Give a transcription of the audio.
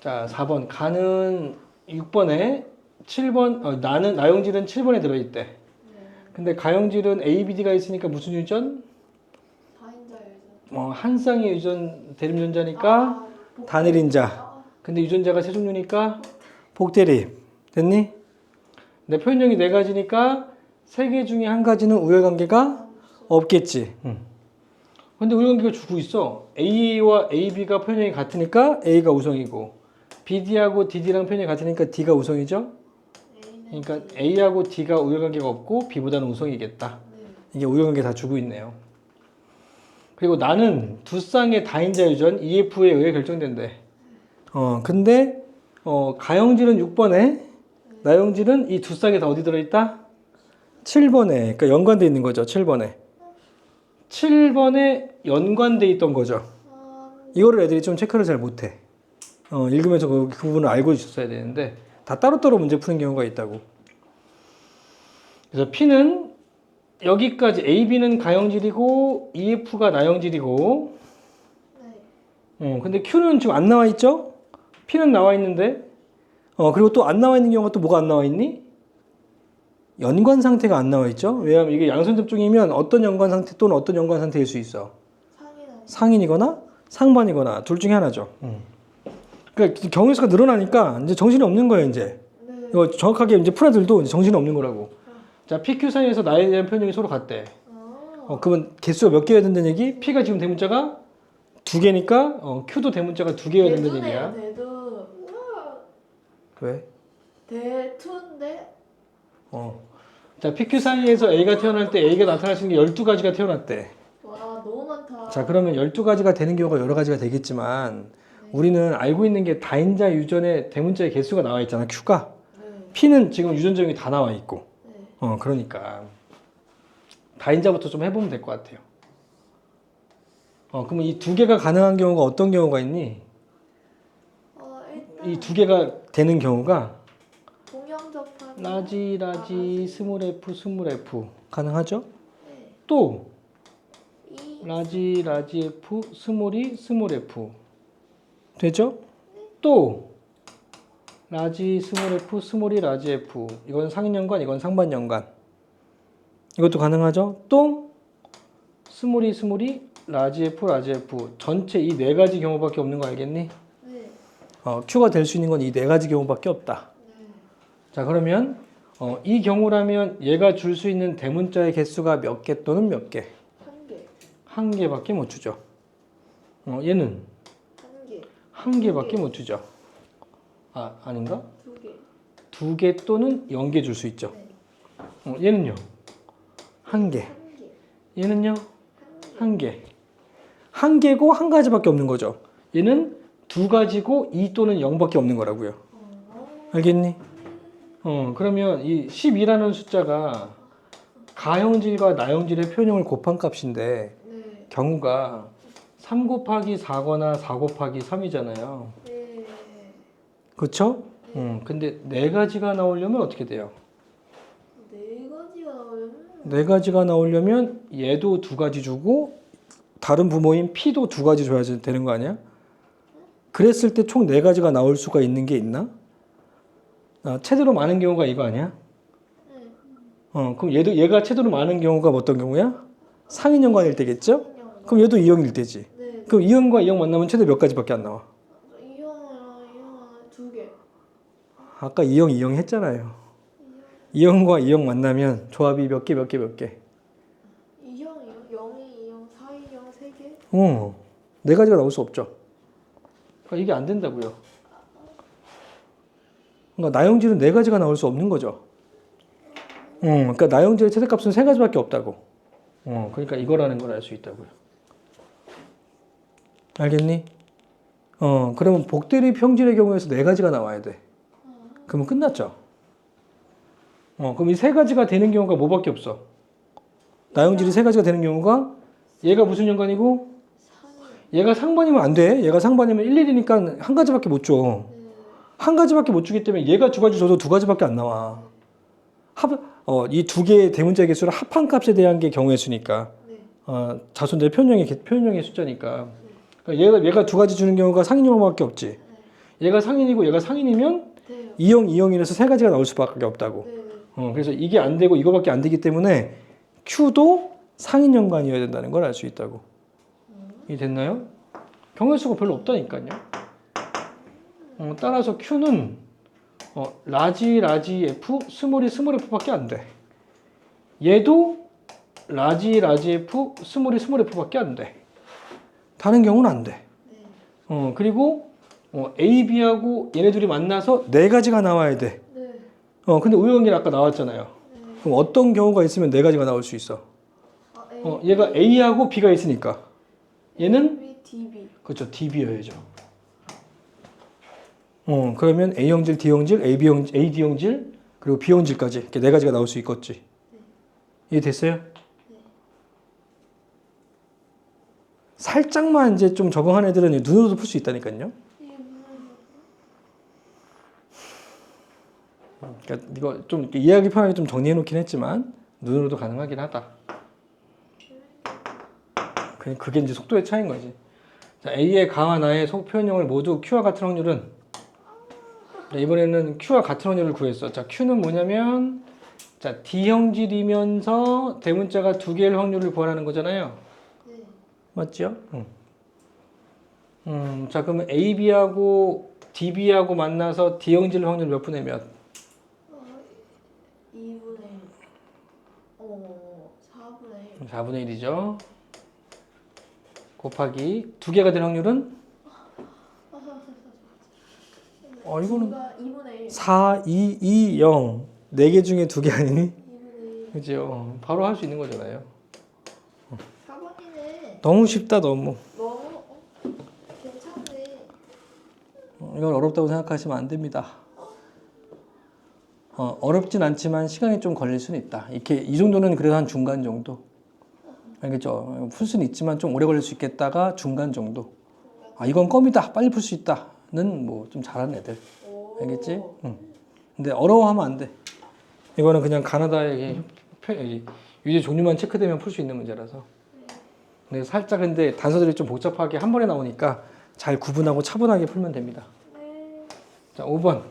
자, 4번. 가는 6번에 7번, 나용질은 7번에 들어있대. 네. 근데 가용질은 A, B, D가 있으니까 무슨 유전? 다인자 유전. 한 쌍의 유전 대립전자니까 단일인자. 근데 유전자가 세 종류니까 복대립. 됐니? 내 표현형이 네 가지니까 세 개 중에 한 가지는 우열관계가 없겠지. 근데 우열관계가 주고 있어. A와 AB가 표현형이 같으니까 A가 우성이고 BD하고 DD랑 표현형이 같으니까 D가 우성이죠. 그러니까 A하고 D가 우열관계가 없고 B보다는 우성이겠다. 이게 우열관계 다 주고 있네요. 그리고 나는 두 쌍의 다인자 유전 EF에 의해 결정된대. 근데 가용질은 6번에 나용질은 이 두 쌍에 다 어디 들어있다? 7번에. 그러니까 연관돼 있는 거죠. 7번에. 7번에 연관돼 있던 거죠. 이거를 애들이 좀 체크를 잘 못해. 읽으면서 그 부분을 알고 있었어야 되는데 다 따로따로 문제 푸는 경우가 있다고. 그래서 P는 여기까지 AB는 가용질이고 EF가 나용질이고 근데 Q는 지금 안 나와 있죠? P는 나와 있는데 그리고 또 안 나와 있는 경우가 또 뭐가 안 나와 있니? 연관 상태가 안 나와 있죠? 왜냐하면 이게 양선 접종이면 어떤 연관 상태 또는 어떤 연관 상태일 수 있어? 상인이거나 상반이거나 둘 중에 하나죠. 그러니까 경우 수가 늘어나니까 이제 정신이 없는 거예요, 이제. 이거 정확하게 이제 풀어들도 이제 정신이 없는 거라고. 자, PQ 사이에서 나에 대한 표현형이 서로 같대. 그러면 개수가 몇 개여야 된다는 얘기? P가 지금 대문자가 두 개니까 Q도 대문자가 두 개여야 된다는 얘기야. 대두. 왜? 대투인데? 자, PQ 사이에서 A가 태어날 때 A가 나타날 수 있는 게 12가지가 태어났대. 와, 너무 많다. 자, 그러면 12가지가 되는 경우가 여러 가지가 되겠지만 우리는 알고 있는 게 다인자 유전의 대문자의 개수가 나와 있잖아, Q가. P는 지금 유전적이 다 나와 있고. 그러니까 다인자부터 좀 해보면 될 것 같아요. 그러면 이 두 개가 가능한 경우가 어떤 경우가 있니? 일단 이 두 개가 되는 경우가 동형접합. 라지, 스몰 F, 스몰 F 가능하죠? 네. 또 이 라지 F, 스몰 F 되죠? 또 라지 스몰 F, 스몰이 라지 F 이건 상인연관, 이건 상반연관 이것도 가능하죠? 또 스몰이 라지 F 전체 이 네 가지 경우밖에 없는 거 알겠니? 네. Q가 될 수 있는 건 이 네 가지 경우밖에 없다. 자, 그러면 이 경우라면 얘가 줄 수 있는 대문자의 개수가 몇 개 또는 몇 개? 한 개. 한 개밖에 못 주죠. 얘는 한 개. 한 개밖에 못 주죠. 아닌가? 두 개. 두 개 또는 0개 줄 수 있죠. 네. 얘는요? 한 개. 한 개. 얘는요? 한 개. 한 개고 한 가지밖에 없는 거죠. 얘는 두 가지고 2 또는 0밖에 없는 거라고요. 알겠니? 그러면 이 12라는 숫자가 가형질과 나형질의 표현형을 곱한 값인데 네. 경우가 3 곱하기 4거나 4 곱하기 3이잖아요. 네. 그렇죠? 근데 네 가지가 나오려면 어떻게 돼요? 네 가지가 나오려면 네 가지가 나오려면 얘도 두 가지 주고 다른 부모인 P도 두 가지 줘야 되는 거 아니야? 그랬을 때 총 네 가지가 나올 수가 있는 게 있나? 최대로 많은 경우가 이거 아니야? 그럼 얘가 최대로 많은 경우가 어떤 경우야? 상인연관일 때겠죠? 그럼 얘도 이형일 때지. 네. 그럼 이형과 이형 만나면 최대 몇 가지밖에 안 나와? 이형이랑 두 개. 아까 이형 했잖아요. 이형과 이형 만나면 조합이 몇 개? 이형이요? 0이 이형, 4이형, 3개? 네 가지가 나올 수 없죠. 그러니까 이게 안 된다고요. 그러니까 나형질은 네 가지가 나올 수 없는 거죠. 그러니까 나형질의 최대값은 세 가지밖에 없다고. 그러니까 이거라는 걸 알 수 있다고요. 알겠니? 그러면 복대립 형질의 경우에서 네 가지가 나와야 돼. 그러면 끝났죠. 그럼 이 세 가지가 되는 경우가 뭐밖에 없어? 나형질이 세 가지가 되는 경우가 얘가 무슨 연관이고? 얘가 상반이면 안 돼. 얘가 상반이면 1,1이니까 한 가지밖에 못 줘. 한 가지밖에 못 주기 때문에 얘가 두 가지 줘도 두 가지밖에 안 나와. 이 두 개의 대문자 개수를 합한 값에 대한 게 경우의 수니까. 자손들의 표현형의 숫자니까. 그러니까 얘가 두 가지 주는 경우가 상인용어밖에 없지. 얘가 상인이고 얘가 상인이면 돼요. 2형, 2형이라서 세 가지가 나올 수밖에 없다고. 네. 그래서 이게 안 되고 이거밖에 안 되기 때문에 Q도 상인 연관이어야 된다는 걸 알 수 있다고. 이 됐나요? 경우수가 별로 없다니까요. 따라서 Q는 라지 F, 스몰이 F밖에 안 돼. 얘도 라지 F, 스몰이 F밖에 안 돼. 다른 경우는 안 돼. 네. 그리고 A, B하고 얘네 둘이 만나서 네 가지가 나와야 돼. 네. 근데 우연히 아까 나왔잖아요. 네. 그럼 어떤 경우가 있으면 네 가지가 나올 수 있어? 얘가 A하고 B가 있으니까. 얘는 B, DB. 그렇죠. DB여야죠. 그러면 A형질, D형질, AD형질, 그리고 B형질까지 이렇게 네 가지가 나올 수 있겠지. 이해됐어요? 살짝만 이제 좀 적응한 애들은 눈으로도 풀 수 있다니까요. 그러니까 이거 좀 이해하기 편하게 좀 정리해 놓긴 했지만 눈으로도 가능하긴 하다. 그게 이제 속도의 차이인 거지. 자, A의 가와 나의 속 표현형을 모두 Q와 같은 확률은, 이번에는 Q와 같은 확률을 구했어. 자, Q는 뭐냐면, 자, D형질이면서 대문자가 두 개일 확률을 구하라는 거잖아요. 네. 맞죠? 자, 그러면 AB하고 DB하고 만나서 D형질 확률 몇 분의 몇? 2분의 4분의 1. 4분의 1이죠. 곱하기 두 개가 될 확률은? 이거는 2분의 1. 4, 2, 2, 0. 4개 중에 2개 아니니? 2분의 1. 그죠? 바로 할 수 있는 거잖아요. 4번이네. 너무 쉽다, 너무. 너무 괜찮네. 이건 어렵다고 생각하시면 안 됩니다. 어렵진 않지만 시간이 좀 걸릴 수는 있다. 이렇게 이 정도는 그래도 한 중간 정도. 알겠죠? 풀 수는 있지만 좀 오래 걸릴 수 있겠다가 중간 정도. 이건 껌이다. 빨리 풀 수 있다는 뭐 좀 잘하는 애들. 알겠지? 근데 어려워하면 안 돼. 이거는 그냥 가나다의 유제 종류만 체크되면 풀 수 있는 문제라서. 근데 살짝 근데 단서들이 좀 복잡하게 한 번에 나오니까 잘 구분하고 차분하게 풀면 됩니다. 자, 5번.